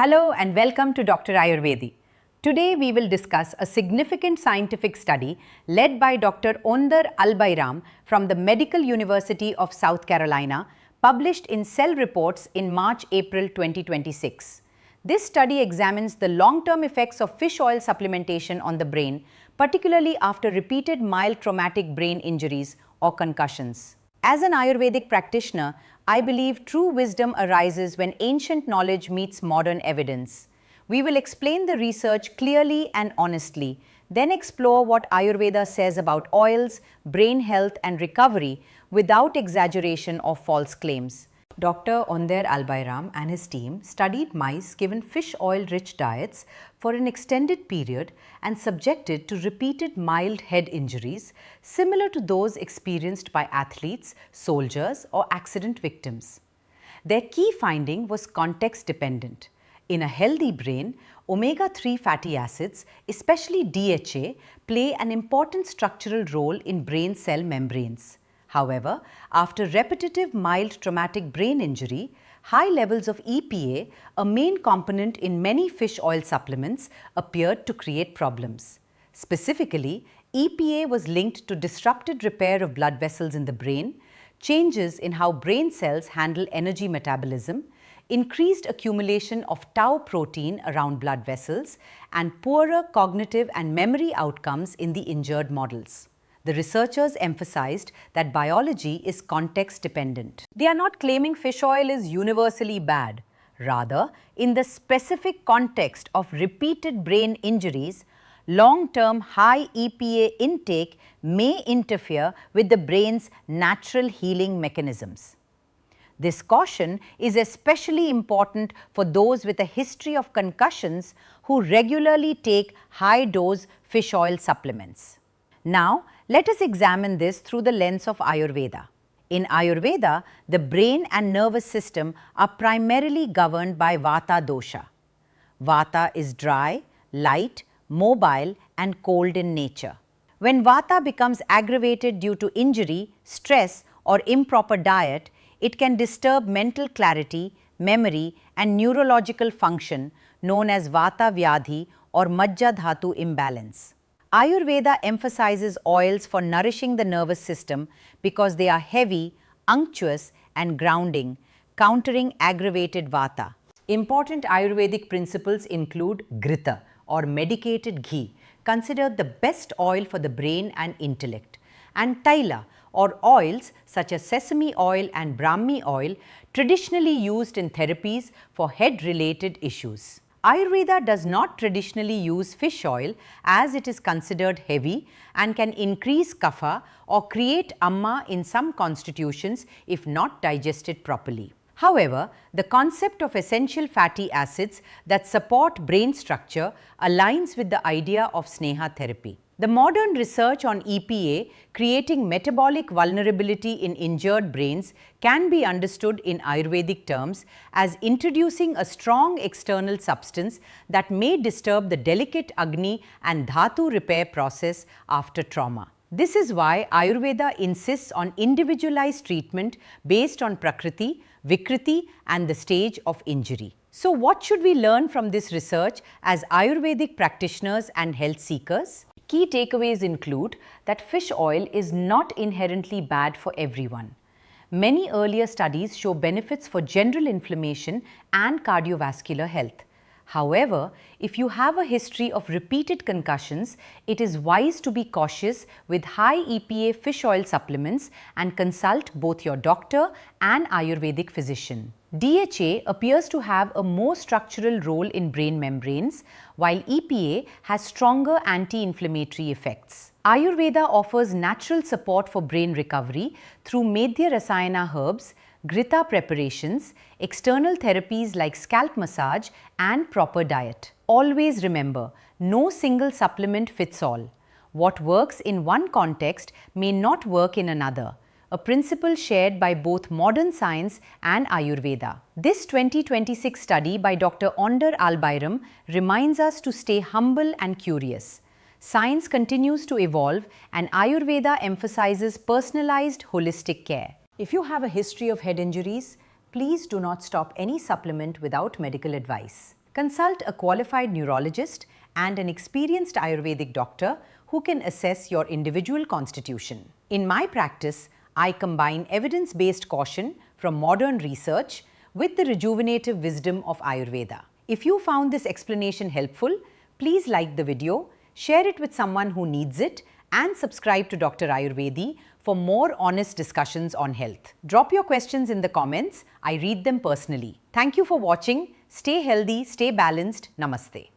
Hello and welcome to Dr Ayurvedi. Today we will discuss a significant scientific study led by Dr Ayurvedi from the Medical University of South Carolina, published in Cell Reports in March-April 2026. This study examines the long-term effects of fish oil supplementation on the brain, particularly after repeated mild traumatic brain injuries or concussions. As an Ayurvedic practitioner, I believe true wisdom arises when ancient knowledge meets modern evidence. We will explain the research clearly and honestly, then explore what Ayurveda says about oils, brain health and recovery without exaggeration or false claims. Dr. Ayurvedi and his team studied mice given fish oil-rich diets for an extended period and subjected to repeated mild head injuries similar to those experienced by athletes, soldiers or accident victims. Their key finding was context-dependent. In a healthy brain, omega-3 fatty acids, especially DHA, play an important structural role in brain cell membranes. However, after repetitive mild traumatic brain injury, high levels of EPA, a main component in many fish oil supplements, appeared to create problems. Specifically, EPA was linked to disrupted repair of blood vessels in the brain, changes in how brain cells handle energy metabolism, increased accumulation of tau protein around blood vessels, and poorer cognitive and memory outcomes in the injured models. The researchers emphasized that biology is context-dependent. They are not claiming fish oil is universally bad. Rather, in the specific context of repeated brain injuries, long-term high EPA intake may interfere with the brain's natural healing mechanisms. This caution is especially important for those with a history of concussions who regularly take high-dose fish oil supplements. Now, let us examine this through the lens of Ayurveda. In Ayurveda, the brain and nervous system are primarily governed by Vata dosha. Vata is dry, light, mobile and cold in nature. When Vata becomes aggravated due to injury, stress or improper diet, it can disturb mental clarity, memory and neurological function known as Vata Vyadhi or Majja Dhatu imbalance. Ayurveda emphasizes oils for nourishing the nervous system because they are heavy, unctuous and grounding, countering aggravated Vata. Important Ayurvedic principles include Grita or medicated ghee, considered the best oil for the brain and intellect, and Taila or oils such as sesame oil and Brahmi oil, traditionally used in therapies for head-related issues. Ayurveda does not traditionally use fish oil as it is considered heavy and can increase kapha or create amma in some constitutions if not digested properly. However, the concept of essential fatty acids that support brain structure aligns with the idea of sneha therapy. The modern research on EPA creating metabolic vulnerability in injured brains can be understood in Ayurvedic terms as introducing a strong external substance that may disturb the delicate Agni and Dhatu repair process after trauma. This is why Ayurveda insists on individualized treatment based on Prakriti, Vikriti and the stage of injury. So what should we learn from this research as Ayurvedic practitioners and health seekers? Key takeaways include that fish oil is not inherently bad for everyone. Many earlier studies show benefits for general inflammation and cardiovascular health. However, if you have a history of repeated concussions, it is wise to be cautious with high EPA fish oil supplements and consult both your doctor and Ayurvedic physician. DHA appears to have a more structural role in brain membranes, while EPA has stronger anti-inflammatory effects. Ayurveda offers natural support for brain recovery through Medhya Rasayana herbs, Grita preparations, external therapies like scalp massage and proper diet. Always remember, no single supplement fits all. What works in one context may not work in another, a principle shared by both modern science and Ayurveda. This 2026 study by Dr. Ayurvedi reminds us to stay humble and curious. Science continues to evolve and Ayurveda emphasizes personalized holistic care. If you have a history of head injuries, please do not stop any supplement without medical advice. Consult a qualified neurologist and an experienced Ayurvedic doctor who can assess your individual constitution. In my practice, I combine evidence-based caution from modern research with the rejuvenative wisdom of Ayurveda. If you found this explanation helpful, please like the video, share it with someone who needs it, and subscribe to Dr. Ayurvedi for more honest discussions on health. Drop your questions in the comments. I read them personally. Thank you for watching. Stay healthy, stay balanced. Namaste.